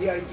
JIT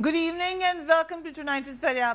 Good evening and welcome to tonight's Faria.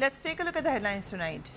Let's take a look at the headlines tonight.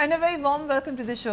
And a very warm welcome to the show.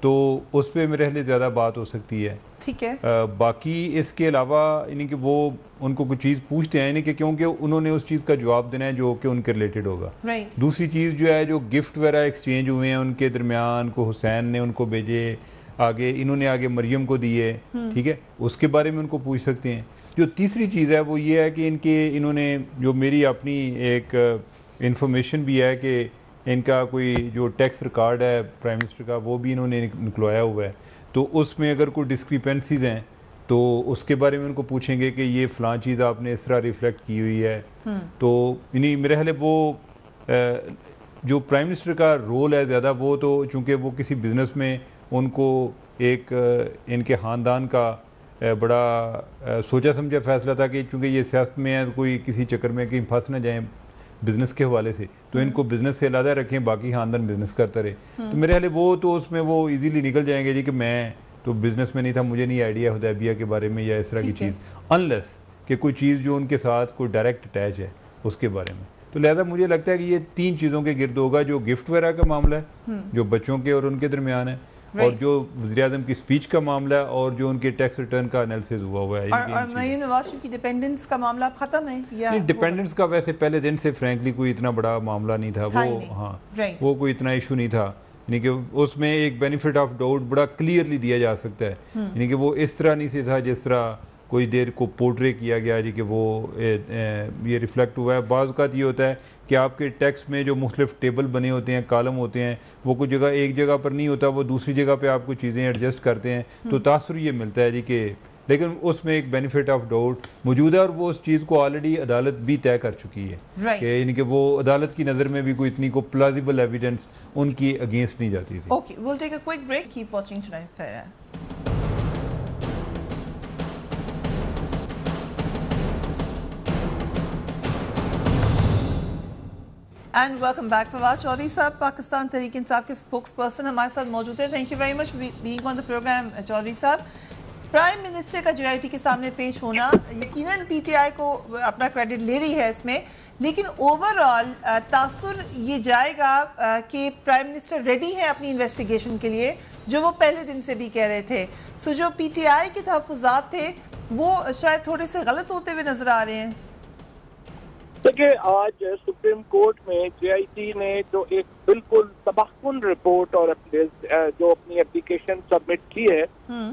تو اس پہ میرے لیے زیادہ بات ہو سکتی ہے. ٹھیک ہے. باقی اس کے علاوہ یعنی کہ وہ ان کو کوئی چیز پوچھتے ہیں یعنی کہ کیونکہ انہوں نے اس چیز کا جواب دینا ہے جو کہ ان کے ریلیٹڈ ہوگا. دوسری چیز جو ہے جو گفٹ وغیرہ ایکسچینج ہوئے ہیں ان کے درمیان کو حسین نے ان کو بھیجے, آگے انہوں نے آگے مریم کو دیے, ٹھیک ہے, اس کے بارے میں ان کو پوچھ سکتے ہیں. جو تیسری چیز ہے وہ یہ ہے کہ انہوں نے جو میری اپنی ایک انفارمیشن بھی ہے کہ ان کا کوئی جو ٹیکس ریکارڈ ہے پرائم منسٹر کا وہ بھی انہوں نے نکلوایا ہوا ہے. تو اس میں اگر کوئی ڈسکریپنسیز ہیں تو اس کے بارے میں ان کو پوچھیں گے کہ یہ فلاں چیز آپ نے اس طرح ریفلیکٹ کی ہوئی ہے. تو یعنی میرے خیال وہ جو پرائم منسٹر کا رول ہے زیادہ وہ تو چونکہ وہ کسی بزنس میں ان کو ایک ان کے خاندان کا بڑا سوچا سمجھا فیصلہ تھا کہ چونکہ یہ سیاست میں ہے کوئی کسی چکر میں کہیں پھنس نہ جائیں بزنس کے حوالے سے, تو ان کو بزنس سے علیحدہ رکھیں, باقی خاندان بزنس کرتا رہے. تو میرے خیال وہ تو اس میں وہ ایزیلی نکل جائیں گے جی کہ میں تو بزنس میں نہیں تھا, مجھے نہیں آئیڈیا حدیبیہ کے بارے میں یا اس طرح کی چیز, انلیس کہ کوئی چیز جو ان کے ساتھ کوئی ڈائریکٹ اٹیچ ہے اس کے بارے میں. تو لہذا مجھے لگتا ہے کہ یہ 3 چیزوں کے گرد ہوگا, جو گفٹ وغیرہ کا معاملہ ہے جو بچوں کے اور ان کے درمیان ہے, اور جو وزیر اعظم کی سپیچ کا معاملہ ہے, اور جو ان کے ٹیکس ریٹرن کا انالیسس ہوا ہے. اور مریم نواز شریف کی ڈیپینڈنس کا معاملہ اب ختم ہے یا ڈیپینڈنس کا ویسے پہلے دن سے فرینکلی کوئی اتنا بڑا معاملہ نہیں تھا, وہ ہاں وہ کوئی اتنا ایشو نہیں تھا. یعنی کہ اس میں ایک بینیفٹ آف ڈاؤٹ بڑا کلیئرلی دیا جا سکتا ہے, یعنی کہ وہ اس طرح نہیں سے تھا جس طرح کوئی دیر کو پورٹرے کیا گیا جی کہ وہ یہ ریفلیکٹ ہوا ہے. بعض اوقات یہ ہوتا ہے کہ آپ کے ٹیکس میں جو مختلف ٹیبل بنے ہوتے ہیں, کالم ہوتے ہیں, وہ کوئی جگہ ایک جگہ پر نہیں ہوتا, وہ دوسری جگہ پہ آپ کو چیزیں ایڈجسٹ کرتے ہیں, تو تاثر یہ ملتا ہے جی کہ لیکن اس میں ایک بینیفٹ آف ڈاؤٹ موجود ہے, اور وہ اس چیز کو آلریڈی عدالت بھی طے کر چکی ہے کہ یعنی کہ وہ عدالت کی نظر میں بھی کوئی اتنی کو پلازیبل ایویڈنس ان کی اگینسٹ نہیں جاتی تھی. Okay, we'll take a quick break. Keep watching Tonight Fair. And welcome back. Fawad Chaudhry صاحب پاکستان تحریک انصاف کے اسپوکس پرسن ہمارے ساتھ موجود ہیں. Thank you very much being on the programme. Chaudhry صاحب, پرائم منسٹر کا JIT کے سامنے پیش ہونا یقیناً PTI کو اپنا کریڈٹ لے رہی ہے اس میں, لیکن اوور آل تاثر یہ جائے گا کہ پرائم منسٹر ریڈی ہے اپنی انویسٹیگیشن کے لیے, جو وہ پہلے دن سے بھی کہہ رہے تھے. سو جو PTI کے تحفظات تھے وہ شاید تھوڑے سے غلط ہوتے ہوئے نظر آ رہے ہیں. دیکھیے, آج سپریم کورٹ میں JIT نے جو ایک بالکل تباہکن رپورٹ اور جو اپنی اپلیکیشن سبمٹ کی ہے,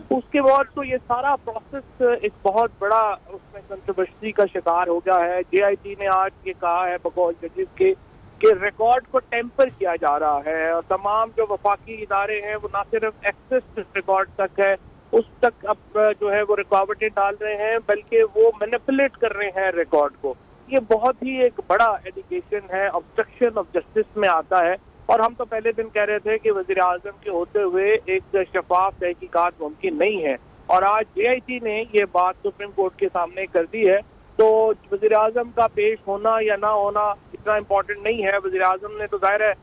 اس کے بعد تو یہ سارا پروسیس ایک بہت بڑا اس میں کنٹروورسی کا شکار ہو گیا ہے. JIT نے آج یہ کہا ہے بقول ججز کے کہ ریکارڈ کو ٹیمپر کیا جا رہا ہے, اور تمام جو وفاقی ادارے ہیں وہ نہ صرف ایکسس ریکارڈ تک ہے اس تک اب جو ہے وہ رکاوٹیں ڈال رہے ہیں, بلکہ وہ مینیپولیٹ کر رہے ہیں ریکارڈ کو. یہ بہت ہی ایک بڑا ایلیگیشن ہے, obstruction of justice میں آتا ہے. اور ہم تو پہلے دن کہہ رہے تھے کہ وزیر اعظم کے ہوتے ہوئے ایک شفاف تحقیقات ممکن نہیں ہے, اور آج JIT نے یہ بات سپریم کورٹ کے سامنے کر دی ہے. تو وزیر اعظم کا پیش ہونا یا نہ ہونا اتنا امپورٹنٹ نہیں ہے. وزیر اعظم نے تو ظاہر ہے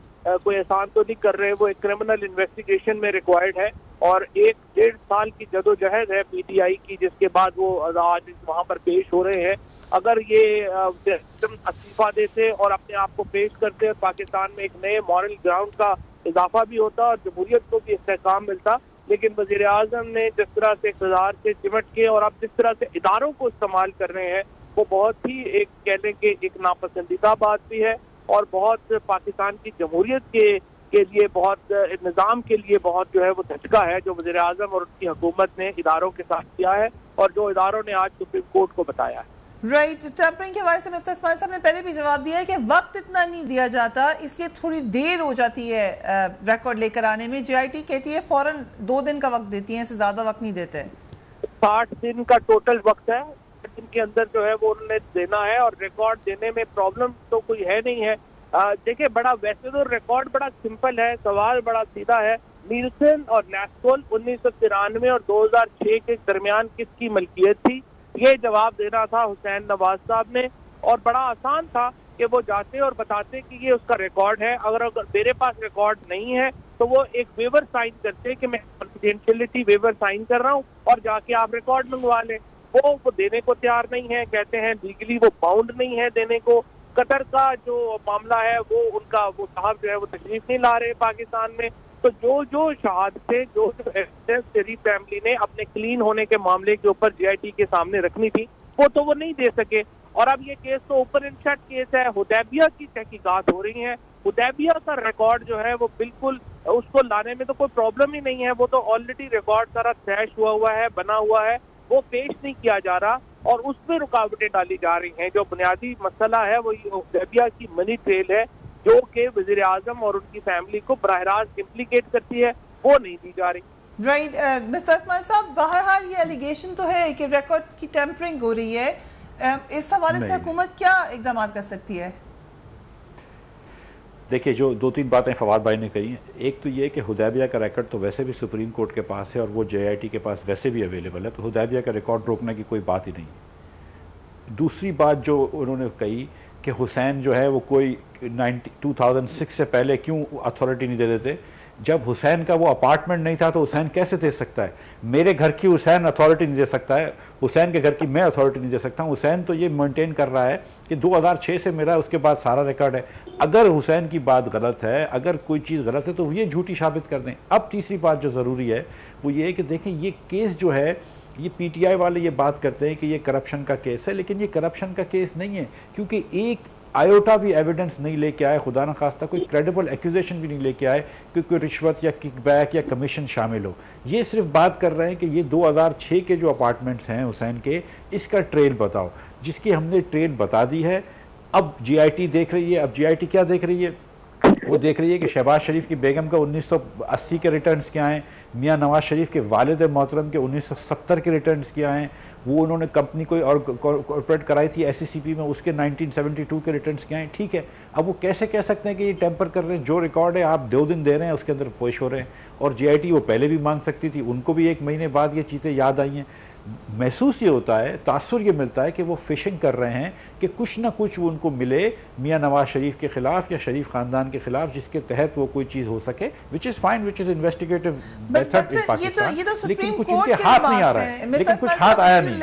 کوئی احسان تو نہیں کر رہے, وہ ایک کرمنل انویسٹیگیشن میں ریکوائرڈ ہے, اور 1-1.5 سال کی جدوجہد ہے PTI کی, جس کے بعد وہ آج وہاں پر پیش ہو رہے ہیں. اگر یہ استعفیٰ دیتے اور اپنے آپ کو پیش کرتے, پاکستان میں ایک نئے مورل گراؤنڈ کا اضافہ بھی ہوتا اور جمہوریت کو بھی استحکام ملتا. لیکن وزیر اعظم نے جس طرح سے اقتدار سے چمٹ کے اور اب جس طرح سے اداروں کو استعمال کر رہے ہیں, وہ بہت ہی ایک کہہ لیں کہ ایک ناپسندیدہ بات بھی ہے, اور بہت پاکستان کی جمہوریت کے لیے, بہت نظام کے لیے بہت جو ہے وہ دھچکا ہے جو وزیر اعظم اور ان کی حکومت نے اداروں کے ساتھ کیا ہے, اور جو اداروں نے آج سپریم کورٹ کو بتایا ہے. رائٹ, ٹیمپرنگ کے حوالے سے مفتاح اسماعیل صاحب نے پہلے بھی جواب دیا ہے کہ وقت اتنا نہیں دیا جاتا, اس لیے تھوڑی دیر ہو جاتی ہے ریکارڈ لے کر آنے میں. JIT کہتی ہے فوراً 2 دن کا وقت دیتی ہیں, اسے زیادہ وقت نہیں دیتے. 60 دن کا ٹوٹل وقت ہے, دن کے اندر جو ہے وہ انہوں نے دینا ہے, اور ریکارڈ دینے میں پرابلم تو کوئی ہے نہیں ہے. دیکھیں, بڑا ویسے تو ریکارڈ بڑا سمپل ہے, سوال بڑا سیدھا ہے. نیلسن اور نیسکول 1993 اور 2006 کے درمیان کس کی ملکیت تھی, یہ جواب دینا تھا حسین نواز صاحب نے, اور بڑا آسان تھا کہ وہ جاتے اور بتاتے کہ یہ اس کا ریکارڈ ہے. اگر میرے پاس ریکارڈ نہیں ہے تو وہ ایک ویور سائن کرتے کہ میں کانفیڈینشیلٹی ویور سائن کر رہا ہوں, اور جا کے آپ ریکارڈ منگوا لیں. وہ دینے کو تیار نہیں ہے, کہتے ہیں لیگلی وہ باؤنڈ نہیں ہے دینے کو. قطر کا جو معاملہ ہے وہ ان کا وہ صاحب جو ہے وہ تشریف نہیں لا رہے پاکستان میں. تو جو شہادتیں جو ایویڈنس شریف فیملی نے اپنے کلین ہونے کے معاملے کے اوپر جے آئی ٹی کے سامنے رکھنی تھی وہ نہیں دے سکے. اور اب یہ کیس تو اوپن اینڈ شٹ کیس ہے. حدیبیہ کی تحقیقات ہو رہی ہیں. حدیبیہ کا ریکارڈ جو ہے وہ بالکل اس کو لانے میں تو کوئی پرابلم ہی نہیں ہے. وہ تو آلریڈی ریکارڈ سارا سیش ہوا ہے, بنا ہوا ہے, وہ پیش نہیں کیا جا رہا اور اس پہ رکاوٹیں ڈالی جا رہی ہیں. جو بنیادی مسئلہ ہے وہ حدیبیہ کی منی ٹریل ہے جو کہ وزیر اعظم اور ان کی فیملی کو براہ راست امپلیکیٹ کرتی ہے, وہ نہیں دی جا رہی. رائٹ مسٹر اسماعیل صاحب, بہرحال یہ ایلیگیشن تو ہے کہ ریکارڈ کی ٹیمپرنگ ہو رہی ہے. اس حوالے سے حکومت کیا اقدامات کر سکتی ہے؟ دیکھیے جو 2-3 باتیں فواد بھائی نے کہی ہیں. ایک تو یہ کہ حدیبیہ کا ریکارڈ تو ویسے بھی سپریم کورٹ کے پاس ہے اور وہ جے آئی ٹی کے پاس ویسے بھی اویلیبل ہے, تو حدیبیہ کا ریکارڈ روکنے کی کوئی بات ہی نہیں. دوسری بات جو انہوں نے کہی کہ حسین جو ہے وہ کوئی 2006 سے پہلے کیوں اتھارٹی نہیں دے دیتے. جب حسین کا وہ اپارٹمنٹ نہیں تھا تو حسین کیسے دے سکتا ہے؟ میرے گھر کی حسین اتھارٹی نہیں دے سکتا ہے, حسین کے گھر کی میں اتھارٹی نہیں دے سکتا ہوں. حسین تو یہ مینٹین کر رہا ہے کہ 2006 سے میرا اس کے بعد سارا ریکارڈ ہے. اگر حسین کی بات غلط ہے, اگر کوئی چیز غلط ہے تو یہ جھوٹی ثابت کر دیں. اب تیسری بات جو ضروری ہے وہ یہ ہے کہ دیکھیں یہ کیس جو ہے, یہ پی ٹی آئی والے یہ بات کرتے ہیں کہ یہ کرپشن کا کیس ہے, لیکن یہ کرپشن کا کیس نہیں ہے کیونکہ ایک آئیوٹا بھی ایویڈنس نہیں لے کے آئے, خدا نخواستہ کوئی کریڈیبل ایکوزیشن بھی نہیں لے کے آئے کہ کوئی رشوت یا کک بیک یا کمیشن شامل ہو. یہ صرف بات کر رہے ہیں کہ یہ 2006 کے جو اپارٹمنٹس ہیں حسین کے, اس کا ٹریل بتاؤ, جس کی ہم نے ٹریل بتا دی ہے. اب جی آئی ٹی دیکھ رہی ہے. اب جی آئی ٹی کیا دیکھ رہی ہے؟ وہ دیکھ رہی ہے کہ شہباز شریف کی بیگم کا 1980 کے ریٹرنز کیا ہیں, میاں نواز شریف کے والد محترم کے 1970 کے ریٹرنز کیا ہیں, وہ انہوں نے کمپنی کوئی اور کارپوریٹ کرائی تھی ایس سی سی پی میں, اس کے 1972 کے ریٹرنز کیا ہیں. ٹھیک ہے, اب وہ کیسے کہہ سکتے ہیں کہ یہ ٹیمپر کر رہے ہیں؟ جو ریکارڈ ہے آپ 2 دن دے رہے ہیں اس کے اندر پیش ہو رہے ہیں. اور جی آئی ٹی وہ پہلے بھی مانگ سکتی تھی, ان کو بھی 1 مہینے بعد یہ چیزیں یاد آئی ہیں. محسوس یہ ہوتا ہے, تاثر یہ ملتا ہے کہ وہ فشنگ کر رہے ہیں کہ کچھ نہ کچھ ان کو ملے میاں نواز شریف کے خلاف یا شریف خاندان کے خلاف, جس کے تحت وہ کوئی چیز ہو سکے, which is fine, which is investigative method in Pakistan. لیکن کچھ ان کے ہاتھ نہیں آ رہا ہے, لیکن کچھ ہاتھ آیا نہیں.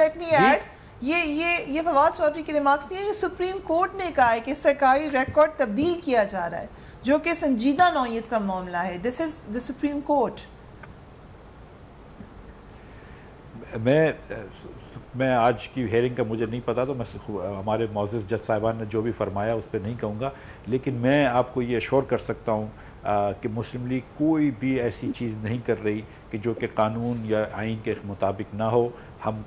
یہ فواد چودھری کے ریمارکس نہیں ہے, یہ سپریم کورٹ نے کہا ہے کہ سرکاری ریکارڈ تبدیل کیا جا رہا ہے جو کہ سنجیدہ نوعیت کا معاملہ ہے. دس از دا سپریم کورٹ. میں آج کی ہیئرنگ کا مجھے نہیں پتا, تو میں ہمارے معزز جج صاحبان نے جو بھی فرمایا اس پہ نہیں کہوں گا, لیکن میں آپ کو یہ اشور کر سکتا ہوں کہ مسلم لیگ کوئی بھی ایسی چیز نہیں کر رہی کہ جو کہ قانون یا آئین کے مطابق نہ ہو. ہم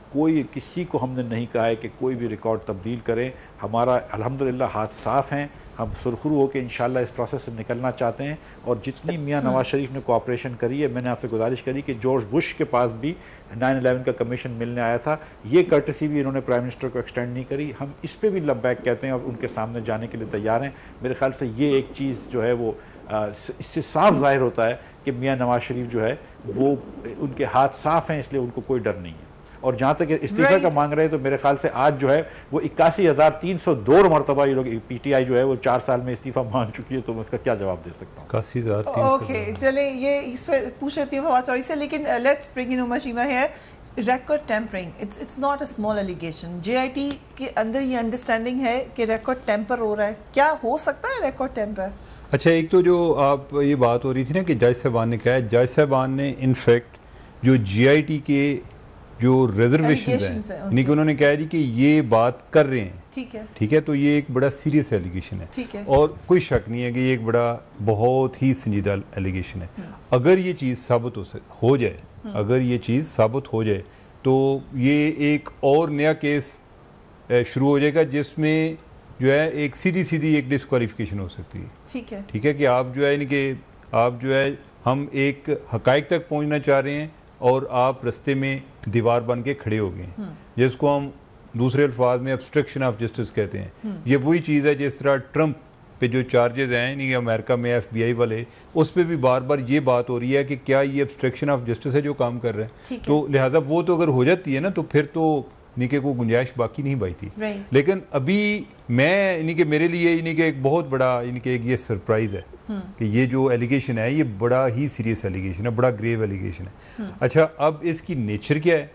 کسی کو ہم نے نہیں کہا ہے کہ کوئی بھی ریکارڈ تبدیل کریں. ہمارا الحمدللہ ہاتھ صاف ہیں, ہم سرخرو ہو کے انشاءاللہ اس پروسیس سے نکلنا چاہتے ہیں. اور جتنی میاں نواز شریف نے کوآپریشن کری ہے, میں نے آپ سے گزارش کری کہ جارج بش کے پاس بھی 9/11 کا کمیشن ملنے آیا تھا, یہ کرٹسی بھی انہوں نے پرائم منسٹر کو ایکسٹینڈ نہیں کری. ہم اس پہ بھی لبیک کہتے ہیں اور ان کے سامنے جانے کے لیے تیار ہیں. میرے خیال سے یہ ایک چیز جو ہے وہ اس سے صاف ظاہر ہوتا ہے کہ میاں نواز شریف جو ہے وہ ان کے ہاتھ صاف ہیں, اس لیے ان کو کوئی ڈر نہیں ہے. اور جہاں تک استعفے کا مانگ رہے ہیں تو میرے خیال سے آج جو ہے وہ 81,302 مرتبہ یہ لوگ پی ٹی آئی جو ہے وہ 4 سال میں استعفیٰ مانگ چکی ہے, تو میں اس کا کیا جواب دے سکتا ہوں. 81,302. اوکے چلیں, یہ اس سے پوچھ لیتی ہوں فواد چودھری سے, لیکن لیٹس برنگ ان عمر شیما ہے. Record tampering, it's not a small allegation. J I T کے اندر یہ انڈرسٹینڈنگ ہے کہ ریکارڈ ٹیمپر ہو رہا ہے. کیا ہو سکتا ہے ریکارڈ ٹیمپر؟ اچھا, ایک تو جو آپ یہ بات ہو رہی تھی نا کہ جج صاحبان نے کہا ہے, جج صاحبان نے انفیکٹ جو جی آئی ٹی کے جو ریزرویشنز ہیں یعنی کہ انہوں نے کہا جی کہ یہ بات کر رہے ہیں, ٹھیک ہے, تو یہ ایک بڑا سیریس ایلیگیشن ہے اور کوئی شک نہیں ہے کہ یہ ایک بڑا بہت ہی سنجیدہ ایلیگیشن ہے. اگر یہ چیز ثابت ہو جائے, اگر یہ چیز ثابت ہو جائے تو یہ ایک اور نیا کیس شروع ہو جائے گا جس میں جو ہے ایک سیدھی ایک ڈسکوالیفیکیشن ہو سکتی ہے. ٹھیک ہے کہ آپ جو ہے یعنی کہ آپ جو ہے ہم ایک حقائق تک پہنچنا چاہ رہے ہیں اور آپ رستے میں دیوار بن کے کھڑے ہو گئے ہیں, جس کو ہم دوسرے الفاظ میں obstruction آف جسٹس کہتے ہیں. یہ وہی چیز ہے جس طرح ٹرمپ پہ جو چارجز ہیں یعنی کہ امریکہ میں ایف بی آئی والے, اس پہ بھی بار بار یہ بات ہو رہی ہے کہ کیا یہ obstruction آف جسٹس ہے جو کام کر رہے ہیں. تو لہٰذا وہ تو اگر ہو جاتی ہے نا تو پھر تو یعنی کہ کوئی گنجائش باقی نہیں بائی تھی. لیکن ابھی میں یعنی کہ میرے لیے یعنی کہ ایک بہت بڑا یعنی کہ ایک یہ سرپرائز ہے کہ یہ جو ایلیگیشن ہے یہ بڑا ہی سیریس ایلیگیشن ہے, بڑا گریو ایلیگیشن ہے. اچھا, اب اس کی نیچر کیا ہے؟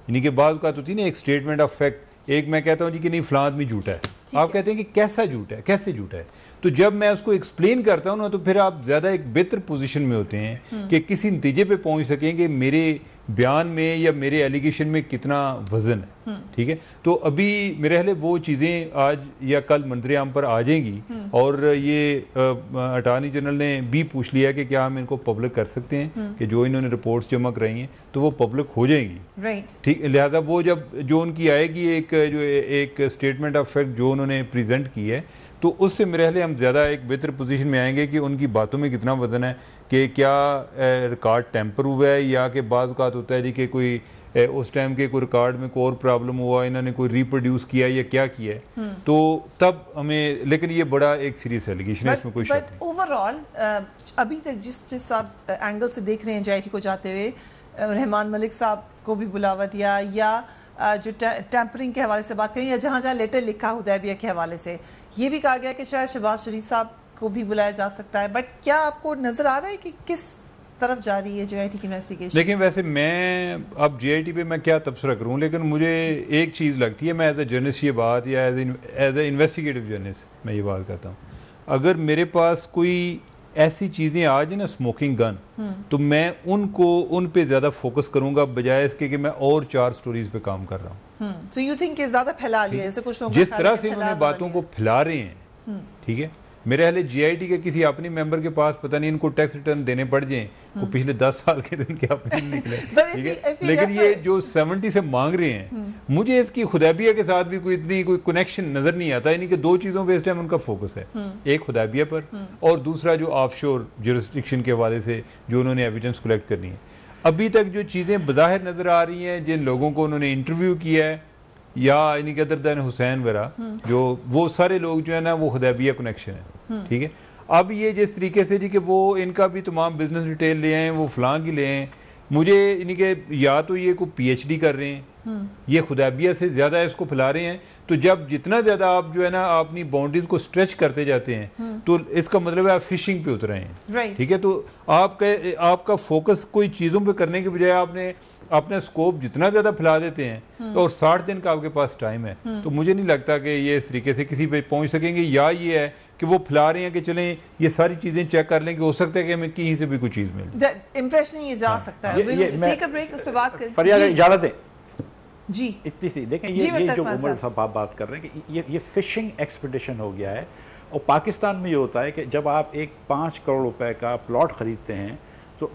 یعنی کہ بعض اوقات ہوتی ہے نا ایک اسٹیٹمنٹ آف فیکٹ ایک میں کہتا ہوں جی کہ نہیں فلاں آدمی جھوٹا ہے, آپ کہتے ہیں کہ کیسا جھوٹا ہے, کیسے جھوٹا ہے. تو جب میں اس کو ایکسپلین کرتا ہوں نا تو پھر آپ زیادہ ایک بہتر پوزیشن میں ہوتے ہیں کہ کسی نتیجے پہ پہنچ سکیں کہ میرے بیان میں یا میرے ایلیگیشن میں کتنا وزن ہے. ٹھیک ہے, تو ابھی میرے خیال ہے وہ چیزیں آج یا کل منظر عام پر آ جائیں گی, اور یہ اٹارنی جنرل نے بھی پوچھ لیا کہ کیا ہم ان کو پبلک کر سکتے ہیں کہ جو انہوں نے رپورٹس جمع کرائی ہیں تو وہ پبلک ہو جائیں گی. ٹھیک, لہٰذا وہ جو ان کی آئے گی ایک اسٹیٹمنٹ آف فیکٹ جو انہوں نے پریزنٹ کی ہے, تو اس سے میرے خیال ہم زیادہ ایک بہتر پوزیشن میں آئیں گے کہ ان کی باتوں میں کتنا وزن ہے, کہ کیا ریکارڈ ٹیمپر ہوا ہے, یا کہ بعض اوقات ہوتا ہے جی کہ کوئی اس ٹائم کے کوئی ریکارڈ میں کوئی اور پرابلم ہوا, انہوں نے کوئی ریپروڈیوس کیا یا کیا کیا ہے, تو تب ہمیں, لیکن یہ بڑا ایک سیریس ایلیگیشن ہے, اس میں کوئی شک نہیں. بٹ اوور آل ابھی تک جس آپ اینگل سے دیکھ رہے ہیں JIT کو جاتے ہوئے, رحمان ملک صاحب کو بھی بلاوا دیا, یا جو ٹیمپرنگ کے حوالے سے بات کریں, یا جہاں جہاں لیٹر لکھا حدیبیہ کے حوالے سے یہ بھی کہا گیا کہ شاید شہباز شریف صاحب کو بھی بلایا جا سکتا ہے. بٹ کیا آپ کو نظر آ رہا ہے کہ کس طرف جا رہی ہے JIT کی انویسٹیگیشن؟ لیکن ویسے میں اب JIT پہ میں کیا تبصرہ کروں, لیکن مجھے ایک چیز لگتی ہے, میں ایز اے جرنلسٹ یہ بات, یا ایز اے انویسٹیگیٹو جرنلسٹ میں یہ بات کرتا ہوں, اگر میرے پاس کوئی ایسی چیزیں آ جائیں نا اسموکنگ گن, تو میں ان پہ زیادہ فوکس کروں گا بجائے اس کے کہ میں اور 4 سٹوریز پہ کام کر رہا ہوں. So you think کہ زیادہ پھیلا لیا جیسے کچھ لوگ جس طرح سے انہوں نے باتوں کو پھیلا رہے ہیں, ٹھیک ہے, میرے حال JIT کے کسی اپنی ممبر کے پاس پتہ نہیں ان کو ٹیکس ریٹرن دینے پڑ جائیں, وہ پچھلے 10 سال کے دن کے اپنے نکلے, ٹھیک ہے, لیکن یہ جو 70 سے مانگ رہے ہیں, مجھے اس کی حدیبیہ کے ساتھ بھی کوئی کنیکشن نظر نہیں آتا. یعنی کہ 2 چیزوں پہ اس ٹائم ان کا فوکس ہے, ایک حدیبیہ پر, اور دوسرا جو آف شور جورسڈکشن کے حوالے سے جو انہوں نے ایویڈنس کلیکٹ کرنی ہے. ابھی تک جو چیزیں بظاہر نظر آ رہی ہیں, جن لوگوں کو انہوں نے انٹرویو کیا ہے, یا یعنی کہ ادر دین حسین وغیرہ, جو وہ سارے لوگ جو ہے نا وہ حدیبیہ کنیکشن ہے. ٹھیک ہے, اب یہ جس طریقے سے جی کہ وہ ان کا بھی تمام بزنس ڈیٹیل لے آئیں, وہ فلاں کی لے آئیں, مجھے یعنی کہ یا تو یہ کوئی PhD کر رہے ہیں, یہ حدیبیہ سے زیادہ اس کو پھیلا رہے ہیں. تو جب جتنا زیادہ آپ جو ہے نا اپنی باؤنڈریز کو اسٹریچ کرتے جاتے ہیں, تو اس کا مطلب ہے آپ فشنگ پہ اتر رہے ہیں. ٹھیک ہے, تو آپ کا فوکس کوئی چیزوں پہ کرنے کے بجائے آپ نے اپنا اسکوپ جتنا زیادہ پھیلا دیتے ہیں, اور 60 دن کا آپ کے پاس ٹائم ہے, تو مجھے نہیں لگتا کہ یہ اس طریقے سے کسی پہ پہنچ سکیں گے. یا یہ ہے کہ وہ پھیلا رہے ہیں کہ چلیں یہ ساری چیزیں چیک کر لیں کہ ہو سکتا ہے کہ ہمیں کہیں سے بھی کوئی چیز مل جائے. امپریشن یہ جا سکتا ہے. ٹیک اے بریک, اس پہ بات کریں. فریاد اجازت ہے جی اتنی سی دیکھیں, یہ جو عمر صاحب آپ بات کر رہے ہیں کہ یہ فشنگ ایکسپیڈیشن ہو گیا ہے. اور پاکستان میں یہ ہوتا ہے کہ جب آپ ایک 5 کروڑ روپے کا پلاٹ خریدتے ہیں, تو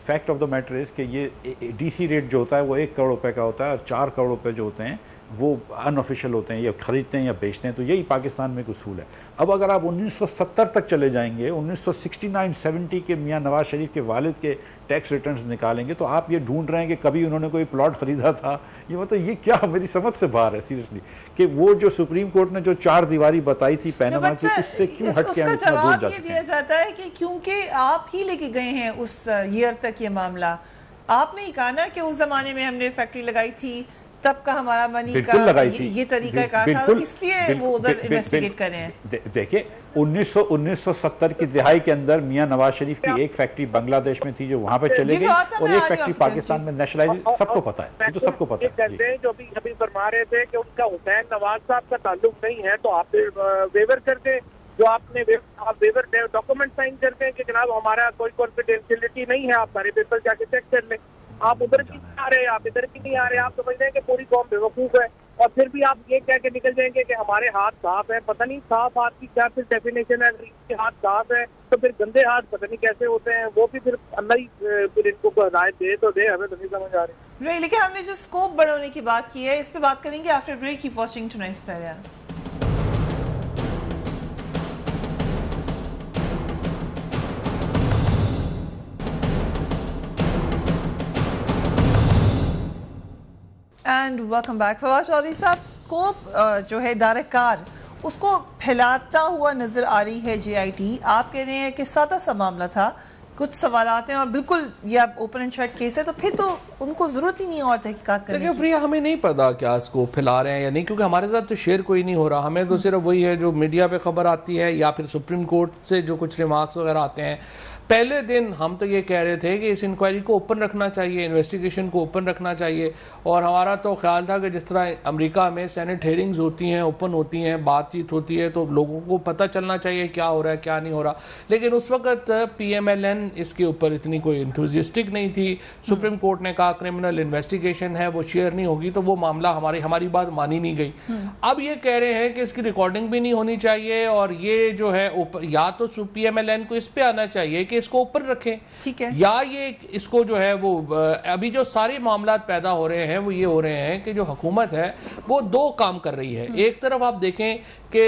fact of the matter is کہ یہ DC ریٹ جو ہوتا ہے وہ 1 کروڑ روپے کا ہوتا ہے, اور 4 کروڑ روپے جو ہوتے ہیں وہ ان آفیشیل ہوتے ہیں, یا خریدتے ہیں یا بیچتے ہیں. تو یہی پاکستان میں ایک اصول ہے. اب اگر آپ 1970 تک چلے جائیں گے, 1969-70 کے میاں نواز شریف کے والد کے ٹیکس ریٹرنز نکالیں گے, تو آپ یہ ڈھونڈ رہے ہیں کہ کبھی انہوں نے کوئی پلاٹ خریدا تھا. یہ مطلب یہ کیا میری سمجھ سے باہر ہے سیریسلی, کہ وہ جو سپریم کورٹ نے جو 4 دیواری بتائی تھی پیناما کی, اس سے کیوں ہٹ کے ہم اتنا دور جا سکتے ہیں؟ دیا جاتا ہے کہ کیونکہ آپ ہی لے کے گئے ہیں اس ایئر تک یہ معاملہ. آپ نے ہی کہا نا کہ اس زمانے میں ہم نے فیکٹری لگائی تھی, تب کا ہمارا منی کا یہ طریقہ کار تھا, اس لیے وہ ادھر انویسٹیگیٹ کر رہے ہیں. دیکھیں 1970 کی دہائی کے اندر میاں نواز شریف کی ایک فیکٹری بنگلہ دیش میں تھی جو وہاں پہ چلے گئی, اور ایک فیکٹری پاکستان میں نیشنلائز, سب کو پتا ہے, تو سب کو پتا ہے. جو ابھی فرما رہے تھے کہ ان کا حسین نواز صاحب کا تعلق نہیں ہے, تو آپ ویور کر دیں, جو آپ نے ویور ڈاکومنٹ سائن کرتے ہیں کہ جناب ہمارا کوئی کانفیڈینشیلٹی نہیں ہے, آپ سارے پیپر جا کے چیک کر لیں. آپ ادھر کی نہیں آ رہے, آپ ادھر کی نہیں آ رہے, آپ سمجھ رہے ہیں کہ پوری قوم بے وقوف ہے, اور پھر بھی آپ یہ کہہ کے نکل جائیں گے کہ ہمارے ہاتھ صاف ہیں. پتہ نہیں صاف ہاتھ کی کیا پھر ڈیفینیشن ہے, کے ہاتھ صاف ہے تو پھر گندے ہاتھ پتہ نہیں کیسے ہوتے ہیں, وہ بھی پھر اللہ ہی پھر ان کو ہدایت دے تو دے, ہمیں تو نہیں سمجھ آ رہی. لیکن ہم نے جو اسکوپ بڑھانے کی بات کی ہے, اس پہ بات کریں گے after break. Keep watching tonight's Faryal. And welcome back. Fawad Chaudhry sahab, scope جو ہے ادارہ کار اس کو پھیلاتا ہوا نظر آ رہی ہے JIT. آپ کہہ رہے ہیں کہ سادہ سا معاملہ تھا, کچھ سوالات ہیں اور بالکل یہ اب اوپن اینڈ شٹ کیس ہے, تو پھر تو ان کو ضرورت ہی نہیں اور تحقیقات کرنے کی. لیکن پریا ہمیں نہیں پتا کیا اس کو پھیلا رہے ہیں یا نہیں, کیونکہ ہمارے ساتھ تو شیئر کوئی نہیں ہو رہا. ہمیں تو صرف وہی ہے جو میڈیا پہ خبر آتی ہے, یا پھر سپریم کورٹ سے جو کچھ ریمارکس وغیرہ آتے ہیں. پہلے دن ہم تو یہ کہہ رہے تھے کہ اس انکوائری کو اوپن رکھنا چاہیے, انویسٹیگیشن کو اوپن رکھنا چاہیے, اور ہمارا تو خیال تھا کہ جس طرح امریکہ میں سینٹ ہیئرنگز ہوتی ہیں, اوپن ہوتی ہیں, بات چیت ہوتی ہے, تو لوگوں کو پتہ چلنا چاہیے کیا ہو رہا ہے کیا نہیں ہو رہا. لیکن اس وقت پی ایم ایل این اس کے اوپر اتنی کوئی انتھوزیسٹک نہیں تھی. سپریم کورٹ نے کہا کرمنل انویسٹیگیشن ہے وہ شیئر نہیں ہوگی, تو وہ معاملہ ہماری بات مانی نہیں گئی. اب یہ کہہ رہے ہیں کہ اس کی ریکارڈنگ بھی نہیں ہونی چاہیے, اور یہ جو ہے یا تو پی ایم ایل این کو اس پہ آنا چاہیے کہ اس کو اوپن رکھیں, یا یہ اس کو جو ہے وہ ابھی جو سارے معاملات پیدا ہو رہے ہیں وہ یہ ہو رہے ہیں کہ جو حکومت ہے وہ دو کام کر رہی ہے. ایک طرف آپ دیکھیں کہ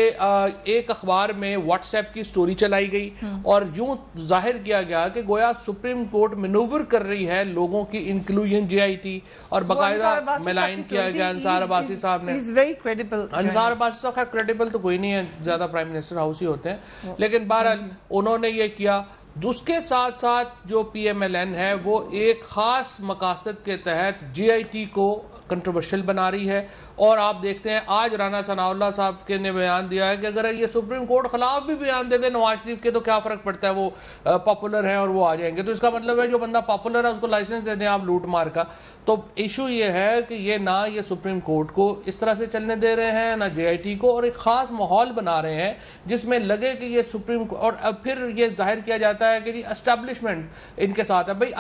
ایک اخبار میں واٹس ایپ کی سٹوری چلائی گئی اور یوں ظاہر کیا گیا کہ گویا سپریم کورٹ مینوور کر رہی ہے لوگوں کی انکلوژن جے آئی ٹی, اور باقاعدہ ملائن کیا گیا انصار عباسی صاحب نے. انصار عباسی صاحب خیر کریڈیبل تو کوئی نہیں ہے, زیادہ پرائم منسٹر ہاؤس ہی ہوتے ہیں, لیکن بہرحال انہوں نے یہ کیا. اس کے ساتھ ساتھ جو پی ایم ایل این ہے وہ ایک خاص مقاصد کے تحت جے آئی ٹی کو کنٹروورشل بنا رہی ہے. اور آپ دیکھتے ہیں آج رانا ثناء اللہ صاحب کے نے بیان دیا ہے کہ اگر یہ سپریم کورٹ خلاف بھی بیان دے دے نواز شریف کے تو کیا فرق پڑتا ہے, وہ پاپولر ہیں اور وہ آ جائیں گے. تو اس کا مطلب ہے جو بندہ پاپولر ہے اس کو لائسنس دے دیں آپ لوٹ مار کا. تو ایشو یہ ہے کہ یہ نہ یہ سپریم کورٹ کو اس طرح سے چلنے دے رہے ہیں نہ جے آئی ٹی کو, اور ایک خاص ماحول بنا رہے ہیں جس میں لگے کہ یہ سپریم کورٹ, اور اب پھر یہ ظاہر کیا جاتا ہے کہ جی اسٹیبلشمنٹ ان کے ساتھ ہے. بھائی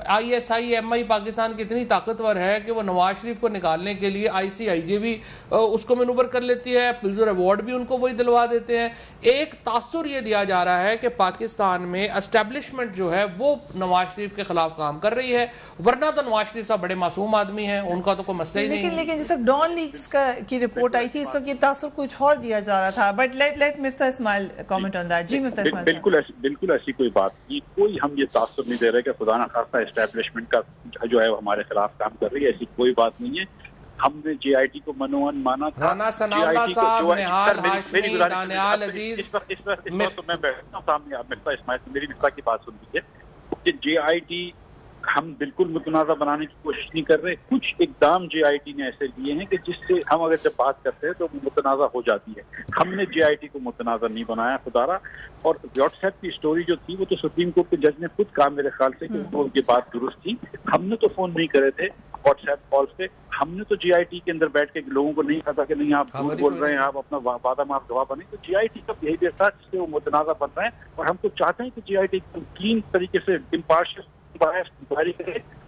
آئی ایس آئی ایم آئی پاکستان کی اتنی طاقتور ہے کہ وہ نواز شریف کو نکالنے کے لیے آئی سی آئی جے بھی اس کو مینوور کر لیتی ہے, پلزر ایوارڈ بھی ان کو وہی دلوا دیتے ہیں. ایک تاثر یہ دیا جا رہا ہے کہ پاکستان میں اسٹیبلشمنٹ جو ہے وہ نواز شریف کے خلاف کام کر رہی ہے, ورنہ تو نواز شریف صاحب بڑے معصوم آدمی ہیں, ان کا تو کوئی مسئلہ ہی نہیں. لیکن جیسے ڈان لیکس کی رپورٹ آئی تھی اس وقت یہ تاثر کچھ اور دیا جا رہا تھا, but let Miftah Ismail comment on that. جی مفتاح اسماعیل. بالکل ایسی کوئی بات نہیں, کوئی ہم یہ تاثر نہیں دے رہے کہ خدا نہ خواستہ اسٹیبلشمنٹ کا جو ہے ہمارے خلاف کام کر رہی ہے, ایسی کوئی بات نہیں ہے. ہم نے جے آئی ٹی کو منوان مانا تھا. رانا ثناء اللہ صاحب, نہال ہاشمی, دانیال عزیز. اس وقت تو میں بیٹھتا ہوں سامنے, آپ مفتاح اسماعیل میری مفتاح کی بات سن لیجیے کہ جے آئی ٹی ہم بالکل متنازع بنانے کی کوشش نہیں کر رہے. کچھ اقدام جے آئی ٹی نے ایسے لیے ہیں کہ جس سے ہم اگر جب بات کرتے ہیں تو متنازع ہو جاتی ہے. ہم نے جے آئی ٹی کو متنازع نہیں بنایا خدارا. اور واٹس ایپ کی سٹوری جو تھی وہ تو سپریم کورٹ کے جج نے خود کہا میرے خیال سے کہ وہ یہ بات درست تھی. ہم نے تو فون نہیں کرے تھے واٹس ایپ کالز پہ, ہم نے تو جے آئی ٹی کے اندر بیٹھ کے لوگوں کو نہیں کہا کہ نہیں آپ جھوٹ بول رہے ہیں, آپ اپنا وعدہ مار گواہ بنے. تو جے آئی ٹی کا بہیویئر تھا جس سے وہ متنازع بن رہے ہیں, اور ہم تو چاہتے ہیں کہ جے آئی ٹی کلین طریقے سے امپارشل کرے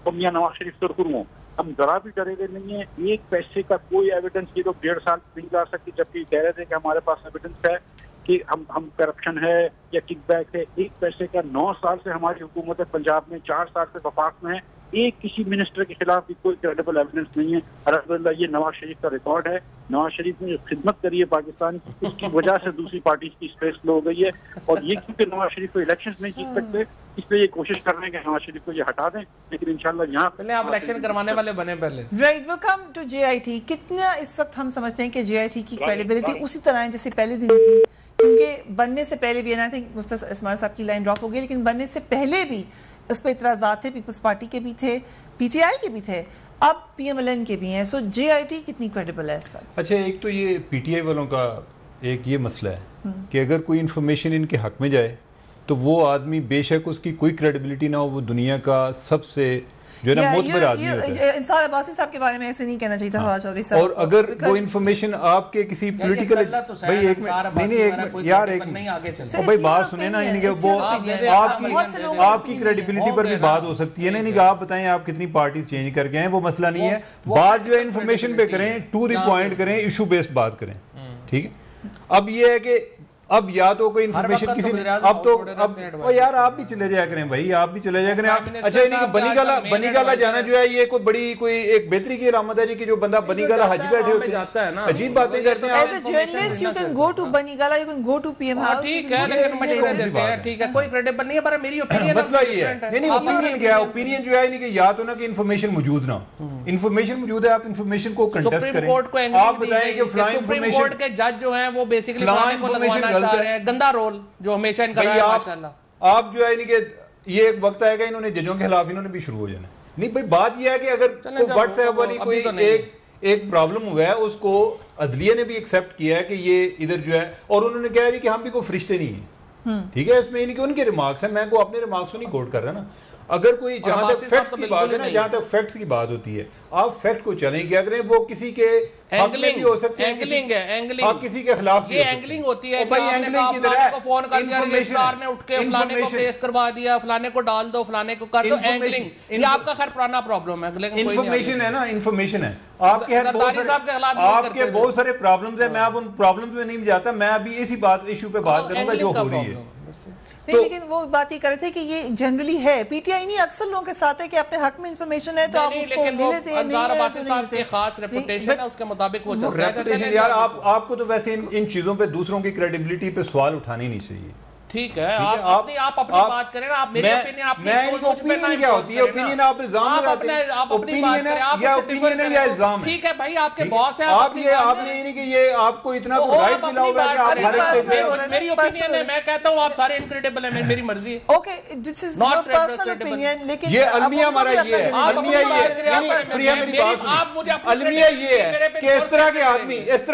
اور میاں نواز شریف سرخرو ہوں. ہم ذرا بھی ڈرے ہوئے نہیں ہیں. ایک پیسے کا کوئی ایویڈنس کی تو 1.5 سال نہیں لا سکتی, جبکہ کہہ رہے تھے کہ ہمارے پاس ایویڈنس ہے کہ ہم کرپشن ہے یا کک بیک ہے. ایک پیسے کا 9 سال سے ہماری حکومت ہے پنجاب میں, 4 سال سے وفاق میں ہے, ایک کسی منسٹر کے خلاف بھی کوئی کریڈیبل ایویڈنس نہیں ہے. الحمدللہ یہ نواز شریف کا ریکارڈ ہے. نواز شریف نے جو خدمت کری ہے پاکستان کی, اس کی وجہ سے دوسری پارٹیز کی اسپیس لو ہو گئی ہے. اور یہ کیونکہ نواز شریف کو الیکشنز نہیں جیت سکتے, اس لیے یہ کوشش کر رہے ہیں کہ نواز شریف کو یہ ہٹا دیں. لیکن انشاءاللہ یہاں پہلے آپ الیکشن کروانے والے بنے پہلے. Right, welcome to J I T. کتنا اس وقت ہم سمجھتے ہیں کہ جے آئی ٹی کی کریڈیبلٹی اسی طرح ہے جیسے پہلے دن تھی, کیونکہ بننے سے پہلے بھی, آئی تھنک مفتاح اسماعیل صاحب کی لائن ڈراپ ہو گئی, لیکن بننے سے پہلے بھی اس پہ اعتراضات تھے, پیپلز پارٹی کے بھی تھے, پی ٹی آئی کے بھی تھے, اب پی ایم ایل این کے بھی ہیں. سو جے آئی ٹی کتنی کریڈیبل ہے اس وقت؟ اچھا, ایک تو یہ پی ٹی آئی والوں کا ایک یہ مسئلہ ہے کہ اگر کوئی انفارمیشن ان کے حق میں جائے تو وہ آدمی بے شک اس کی کوئی کریڈیبلٹی نہ ہو, وہ دنیا کا سب سے جو ہے نا معتبر آدمی ہوتا ہے. انصار عباسی صاحب کے بارے میں ایسے نہیں کہنا چاہیے تھا فواد چودھری صاحب. اور اگر وہ انفارمیشن آپ کے کسی پولیٹیکل, بھائی ایک یار ایک بھائی بات سنیں نا, یعنی کہ وہ آپ کی کریڈیبلٹی پر بھی بات ہو سکتی ہے نا, یعنی کہ آپ بتائیں آپ کتنی پارٹیز چینج کر کے ہیں, وہ مسئلہ نہیں ہے. بات جو ہے انفارمیشن پہ کریں, ٹو دی پوائنٹ کریں, ایشو بیسڈ بات کریں, ٹھیک ہے. اب یہ ہے کہ اب یا تو کوئی انفارمیشن کسی نے, اب تو اب یار آپ بھی چلے جایا کریں بھائی, آپ بھی چلے جایا کریں. اچھا یعنی کہ بنی گالا جانا جو ہے یہ کوئی بڑی کوئی ایک بہتری کی علامت ہے جی, کہ جو بندہ بنی گالا حج بیٹھے ہوتے ہیں عجیب باتیں کرتے ہیں. As a journalist you can go to Bani Gala, you can go to P M house. ٹھیک ہے, لیکن مشورے دیتے ہیں, ٹھیک ہے, کوئی کریڈیبل نہیں ہے, پر میری اوپینین مسئلہ یہ ہے. یعنی اوپینین کیا ہے, اوپینین جو ہے یعنی کہ یا تو نا کہ انفارمیشن موجود نہ, انفارمیشن موجود ہے, آپ انفارمیشن کو کنٹیسٹ کریں, آپ بتائیں کہ فلاں سپریم کورٹ کے جج جو ہیں وہ بیسیکلی فلاں کو لگوانا چاہ رہے ہیں, گندا رول جو ہمیشہ ان کا رہا ہے ماشاءاللہ. آپ جو ہے یعنی کہ یہ ایک وقت آئے گا انہوں نے ججوں کے خلاف انہوں نے بھی شروع ہو جانا. نہیں بھائی, بات یہ ہے کہ اگر واٹس ایپ والی کوئی ایک پرابلم ہوا ہے, اس کو عدلیہ نے بھی ایکسیپٹ کیا ہے کہ یہ ادھر جو ہے, اور انہوں نے کہا کہ ہم بھی کوئی فرشتے نہیں ہیں, ٹھیک ہے, اس میں ان کے ریمارکس ہیں, میں کو اپنے ریمارکس کو نہیں کوٹ کر رہا نا. اگر کوئی جہاں تک فیکٹس کی بات ہے نا, جہاں تک فیکٹس کی بات ہوتی ہے, آپ فیکٹ کو چلیں کیا کریں, وہ کسی کے حق میں بھی ہو سکتے ہیں, آپ کسی کے خلاف بھی. یہ اینگلنگ ہوتی ہے کہ آپ نے کہا فلانے کو فون کر دیا, رجسٹرار نے اٹھ کے فلانے کو کیس کروا دیا, فلانے کو ڈال دو, فلانے کو کر دو. اینگلنگ یہ آپ کا خیر پرانا پرابلم ہے, انفارمیشن ہے نا, انفارمیشن ہے. آپ کے بہت سارے پرابلمز ہیں, میں اب ان پرابلمز میں نہیں جاتا, میں ابھی اسی ایشو پہ بات کروں گا جو ہو رہی ہے. لیکن وہ بات یہ کر رہے تھے کہ یہ جنرلی ہے, پی ٹی آئی نہیں اکثر لوگوں کے ساتھ ہے کہ اپنے حق میں انفارمیشن ہے تو آپ اس کو لے لیتے ہیں. انصار عباسی صاحب کی خاص ریپوٹیشن ہے, اس کے مطابق وہ چلتا ہے. یار آپ کو تو ویسے ان چیزوں پہ دوسروں کی کریڈیبلٹی پہ سوال اٹھانے نہیں چاہیے. ٹھیک ہے, آپ اپنی بات کریں نا, آپ میری اوپینین آپ اوپینین کیا ہوتی ہے, اوپینین آپ الزام لگاتے ہیں, آپ اپنی بات کریں, آپ یا اوپینین ہے یا الزام ہے. ٹھیک ہے بھائی, آپ کے باس ہیں, آپ نے یہ نہیں کہ یہ آپ کو اتنا تو رائٹ ملا ہوگا کہ آپ ہر ایک پہ. میری اوپینین ہے, میں کہتا ہوں آپ سارے انکریڈیبل ہیں, میری مرضی ہے. Okay, this is not personal opinion, لیکن یہ المیہ ہمارا یہ ہے, المیہ یہ ہے, فریہ میری بات سنیں, المیہ یہ ہے کہ اس طرح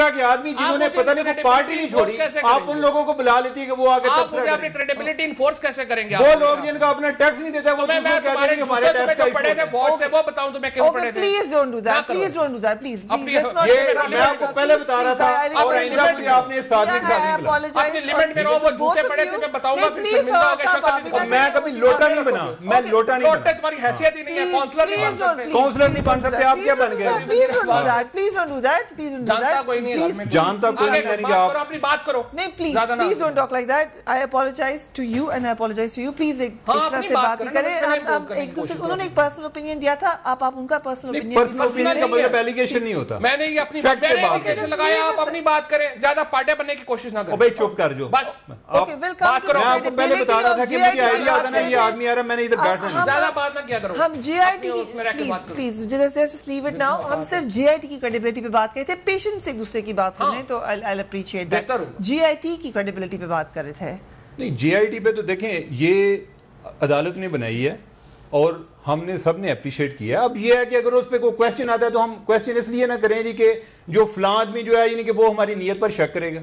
کے آدمی جنہوں نے پتہ نہیں کو پارٹی نہیں چھوڑی, آپ ان لوگوں کو بلا لیتی کہ وہ آگے تبصرہ کریں. کریڈیبلٹی انفورس کیسے کریں گے وہ لوگ جن کا اپنا ٹیکس نہیں دیتا, وہ دوسروں کہتے ہیں کہ ہمارے ٹیکس کا پڑے تھے فوج سے, وہ بتاؤں تمہیں کیوں پڑے تھے. Please don't do that, please don't do that, please. یہ میں آپ کو پہلے بتا رہا تھا, اور آئندہ مجھے آپ نے اس ساتھ اپنی لمٹ میں رہو, وہ جھوٹے پڑے تھے, میں بتاؤں گا پھر شرمندہ ہو گیا, شکل نہیں. میں کبھی لوٹا نہیں بنا, میں لوٹا نہیں بنا, تمہاری حیثیت ہی نہیں ہے, کونسلر نہیں بن سکتے آپ, کیا بن گئے. Please don't do that, please don't do that, please don't do that. جانتا کوئی نہیں, جانتا کوئی نہیں کہ آپ اپنی بات کرو. نہیں, please don't talk like that. I apologise to you and I apologise to you. Please ایک طرح سے بات کریں. ایک دوسرے انہوں نے ایک پرسنل اوپینین دیا تھا, آپ ان کا پرسنل اوپینین کا مطلب ایلیگیشن نہیں ہوتا. میں نے یہ اپنی ایلیگیشن لگایا, آپ اپنی بات کریں, زیادہ پارٹی بننے کی کوشش نہ کریں. بھائی چپ کر جو بس. Okay, welcome to. میں آپ کو پہلے بتا رہا تھا کہ مجھے آئیڈیا آتا ہے, یہ آدمی آ رہا ہے, میں نے ادھر بیٹھنا نہیں. زیادہ بات نہ کیا کرو. ہم جی آئی ٹی کی please just leave it now, ہم صرف جی آئی ٹی کی کریڈیبلٹی پہ بات کرے تھے, پیشنس سے ایک دوسرے کی بات سنیں تو I appreciate that. J I T کی کریڈیبلٹی پہ بات کر رہے تھے. نہیں, جی آئی ٹی پہ تو دیکھیں یہ عدالت نے بنائی ہے اور ہم نے سب نے اپریشیٹ کیا ہے. اب یہ ہے کہ اگر اس پہ کوئی کویسچن آتا ہے تو ہم کویسچن اس لیے نہ کریں جی کہ جو فلاں آدمی جو ہے یعنی کہ وہ ہماری نیت پر شک کرے گا,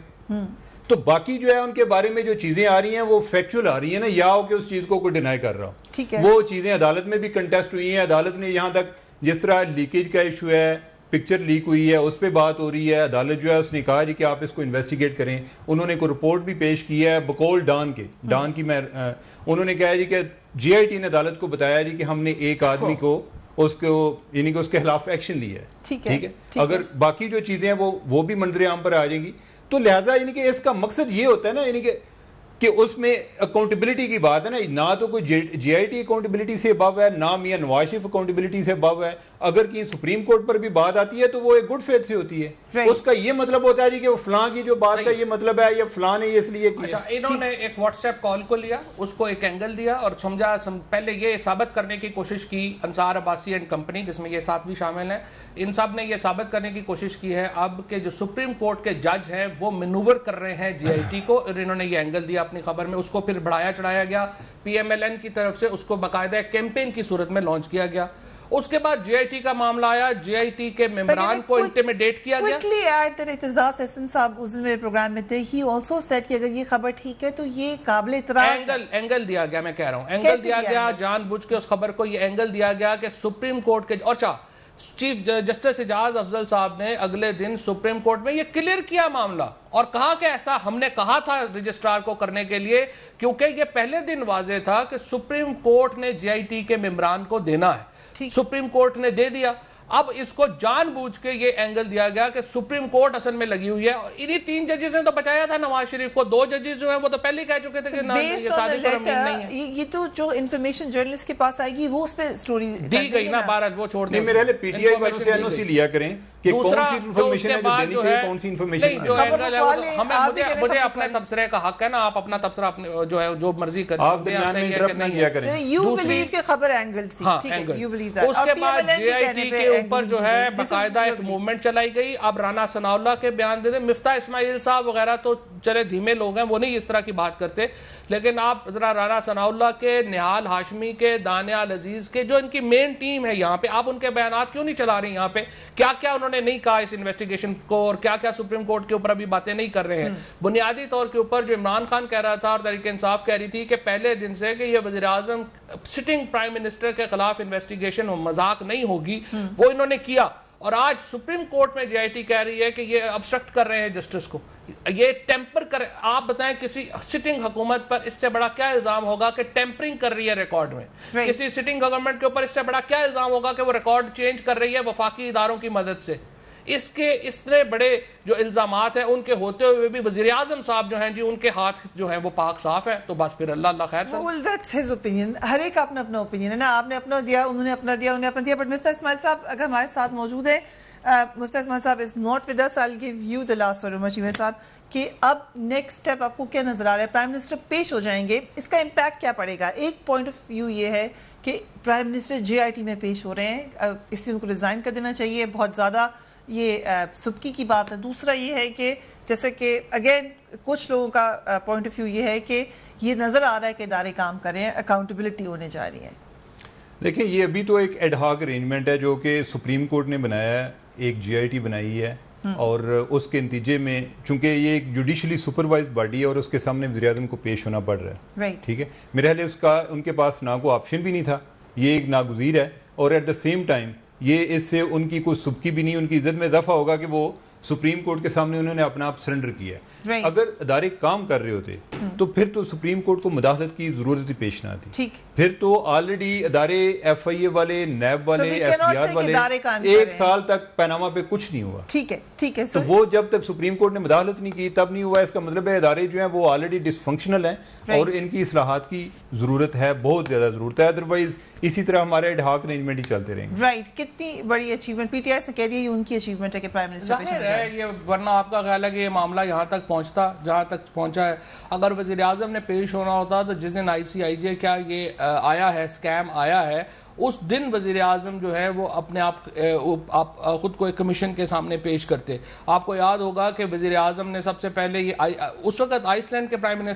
تو باقی جو ہے ان کے بارے میں جو چیزیں آ رہی ہیں وہ فیکچول آ رہی ہیں نا, یا ہو کہ اس چیز کو کوئی ڈینائی کر رہا ہو. وہ چیزیں عدالت میں بھی کنٹیسٹ ہوئی ہیں, عدالت نے یہاں تک جس طرح لیکیج کا ایشو ہے, پکچر لیک ہوئی ہے, اس پہ بات ہو رہی ہے, عدالت جو ہے اس نے کہا جی کہ آپ اس کو انویسٹیگیٹ کریں. انہوں نے کوئی رپورٹ بھی پیش کی ہے بقول ڈان کی میں انہوں نے کہا جی کہ جی آئی ٹی نے عدالت کو بتایا جی کہ ہم نے ایک آدمی کو اس کو یعنی کہ اس کے خلاف ایکشن لیا ہے. ٹھیک ہے, اگر باقی جو چیزیں ہیں وہ بھی منظر عام پر آ جائیں گی, تو لہذا یعنی کہ اس کا مقصد یہ ہوتا ہے نا یعنی کہ اس میں اکاؤنٹیبلٹی کی بات ہے نا, نہ تو کوئی جی آئی ٹی اکاؤنٹیبلٹی سے ابو ہے, نہ میاں نواز شریف اکاؤنٹیبلٹی سے ابو ہے. اگر کہیں سپریم کورٹ پر بھی بات آتی ہے تو وہ ایک گڈ فیتھ سے ہوتی ہے. اس کا یہ مطلب ہوتا ہے جی کہ وہ فلاں کی جو بات کا یہ مطلب ہے یا فلاں نے یہ اس لیے کیا. انہوں نے ایک واٹس ایپ کال کو لیا, اس کو ایک اینگل دیا اور سمجھا, پہلے یہ ثابت کرنے کی کوشش کی, انصار عباسی اینڈ کمپنی جس میں یہ ساتھ بھی شامل ہیں, ان سب نے یہ ثابت کرنے کی کوشش کی ہے اب کہ جو سپریم کورٹ کے جج ہیں وہ مینوور کر رہے ہیں جی آئی ٹی کو, اور انہوں نے یہ اینگل دیا اپنی خبر میں. اس کو پھر بڑھایا چڑھایا گیا, پی ایم ایل این کی طرف سے اس کو باقاعدہ کیمپین کی صورت میں لانچ کیا گیا. اس کے بعد جی آئی ٹی کا معاملہ آیا, جی آئی ٹی کے ممبران کو انٹیمیڈیٹ کیا گیا. Quickly add that Aitzaz Ahsan صاحب اس دن میرے پروگرام میں تھے, ہی آلسو سیڈ کہ اگر یہ خبر ٹھیک ہے تو یہ قابل اعتراض اینگل دیا گیا. میں کہہ رہا ہوں اینگل دیا گیا, جان بوجھ کے اس خبر کو یہ اینگل دیا گیا کہ سپریم کورٹ کے, اور چیف جسٹس اعجاز افضل صاحب نے اگلے دن سپریم کورٹ میں یہ کلیئر کیا معاملہ اور کہا کہ ایسا ہم نے کہا تھا رجسٹرار کو کرنے کے لیے, کیونکہ یہ پہلے دن واضح تھا کہ سپریم کورٹ نے جی آئی ٹی کے ممبران کو دینا ہے. سپریم کورٹ نے دے دیا. اب اس کو جان بوجھ کے یہ اینگل دیا گیا کہ سپریم کورٹ اصل میں لگی ہوئی ہے. انہی 3 ججز نے تو بچایا تھا نواز شریف کو, 2 ججز جو ہیں وہ تو پہلے کہہ چکے تھے کہ یہ صادق اور امین نہیں ہے. یہ تو جو انفارمیشن جرنلسٹ کے پاس آئے گی وہ اس پہ سٹوری دی گئی نا, بہرحال وہ چھوڑ دیں. میرے لیے پی ٹی آئی والوں سے این او سی لیا کریں کہ کون سی انفارمیشن ہے جو دینی چاہیے, کون سی انفارمیشن جو اینگل ہے. مجھے اپنے تبصرے کا حق ہے نا, آپ اپنا تبصرہ جو ہے جو مرضی کریں, آپ درمیان میں انٹرپٹ نہ کیا کریں. یو بلیو کہ خبر اینگل تھی, ٹھیک ہے, یو بلیو دیٹ. اس کے بعد جی آئی ٹی کے اوپر جو ہے باقاعدہ ایک موومنٹ چلائی گئی. اب رانا ثناء اللہ کے بیان دے دیں, مفتاح اسماعیل صاحب وغیرہ تو چلے دھیمے لوگ ہیں, وہ نہیں اس طرح کی بات کرتے, لیکن آپ ذرا رانا ثناء اللہ کے, نہال ہاشمی کے, دانیال عزیز کے, جو ان کی مین ٹیم ہے یہاں پہ, آپ ان کے بیانات کیوں نہیں چلا رہی یہاں پہ؟ کیا کیا انہوں انہوں نے نہیں کہا اس انویسٹیگیشن کو اور کیا کیا سپریم کورٹ کے اوپر ابھی باتیں نہیں کر رہے ہیں. بنیادی طور کے اوپر جو عمران خان کہہ رہا تھا اور تحریک انصاف کہہ رہی تھی کہ پہلے دن سے کہ یہ وزیر اعظم سٹنگ پرائم منسٹر کے خلاف انویسٹیگیشن مذاق نہیں ہوگی, وہ انہوں نے کیا. اور آج سپریم کورٹ میں جے آئی ٹی کہہ رہی ہے کہ یہ ابسٹرکٹ کر رہے ہیں جسٹس کو, یہ ٹیمپر کر. آپ بتائیں کسی سٹنگ حکومت پر اس سے بڑا کیا الزام ہوگا کہ ٹیمپرنگ کر رہی ہے ریکارڈ میں؟ کسی سٹنگ گورنمنٹ کے اوپر اس سے بڑا کیا الزام ہوگا کہ وہ ریکارڈ چینج کر رہی ہے وفاقی اداروں کی مدد سے؟ اس کے اتنے بڑے جو الزامات ہیں ان کے ہوتے ہوئے بھی وزیر اعظم صاحب جو ہیں جی ان کے ہاتھ جو ہیں وہ پاک صاف ہے. تو بس پھر اللہ خیر سے. well, that's his opinion. ہر ایک اپنا اپنا اوپینین ہے نا. آپ نے اپنا دیا, انہوں نے اپنا دیا, انہوں نے اپنا دیا. بٹ مفتاح اسماعیل صاحب اگر ہمارے ساتھ موجود ہیں, مفتاح اسماعیل صاحب is not with us. I'll give you the last word. عمر شیوہ صاحب کہ اب نیکسٹ اسٹیپ آپ کو کیا نظر آ رہا ہے؟ پرائم منسٹر پیش ہو جائیں گے, اس کا امپیکٹ کیا پڑے گا؟ ایک پوائنٹ آف ویو یہ ہے کہ prime minister J I T میں پیش ہو رہے ہیں, اس سے ان کو ریزائن کر دینا چاہیے, بہت زیادہ یہ سبکی کی بات ہے. دوسرا یہ ہے کہ جیسے کہ اگین کچھ لوگوں کا پوائنٹ آف ویو یہ ہے کہ یہ نظر آ رہا ہے کہ ادارے کام کر رہے ہیں, اکاؤنٹیبلٹی ہونے جا رہی ہے. دیکھیں یہ ابھی تو ایک ایڈ ہاک ارینجمنٹ ہے جو کہ سپریم کورٹ نے بنایا ہے, ایک جے آئی ٹی بنائی ہے, اور اس کے نتیجے میں چونکہ یہ ایک جوڈیشلی سپروائز باڈی ہے اور اس کے سامنے وزیر اعظم کو پیش ہونا پڑ رہا ہے. ٹھیک ہے, میرے خیال اس کا ان کے پاس نہ کوئی آپشن بھی نہیں تھا, یہ ایک ناگزیر ہے, اور ایٹ دا سیم ٹائم یہ اس سے ان کی کوئی سبکی بھی نہیں, ان کی عزت میں اضافہ ہوگا کہ وہ سپریم کورٹ کے سامنے انہوں نے اپنا آپ سرنڈر کیا ہے. اگر ادارے کام کر رہے ہوتے تو پھر تو سپریم کورٹ کو مداخلت کی ضرورت ہی پیش نہ آتی. پھر تو آلریڈی ادارے ایف آئی اے والے, نیب والے, ایف بی آر والے 1 سال تک پیناما پہ کچھ نہیں ہوا. ٹھیک ہے, تو وہ جب تک سپریم کورٹ نے مداخلت نہیں کی تب نہیں ہوا. اس کا مطلب ہے ادارے جو ہیں وہ آلریڈی ڈس فنکشنل ہیں اور ان کی اصلاحات کی ضرورت ہے, بہت زیادہ ضرورت ہے. ادروائز اسی طرح ہمارے ایڈ ہاک ارینجمنٹ ہی چلتے رہیں گے. رائٹ, کتنی بڑی اچیومنٹ پی ٹی آئی سے کہہ رہی ہے, یہ ان کی اچیومنٹ ہے کہ پرائم منسٹر پیش ہو جائے. یہ ورنہ آپ کا خیال ہے کہ یہ معاملہ یہاں تک پہنچتا جہاں تک پہنچا ہے؟ اگر وزیر اعظم نے پیش ہونا ہوتا تو جس دن آئی سی آئی جے کیا یہ آیا ہے, اسکیم آیا ہے, اس دن وزیر اعظم جو ہے وہ اپنے آپ خود کو ایک کمیشن کے سامنے پیش کرتے. آپ کو یاد ہوگا کہ وزیر اعظم نے سب سے پہلے یہ اس وقت آئس لینڈ کے پرائم منسٹر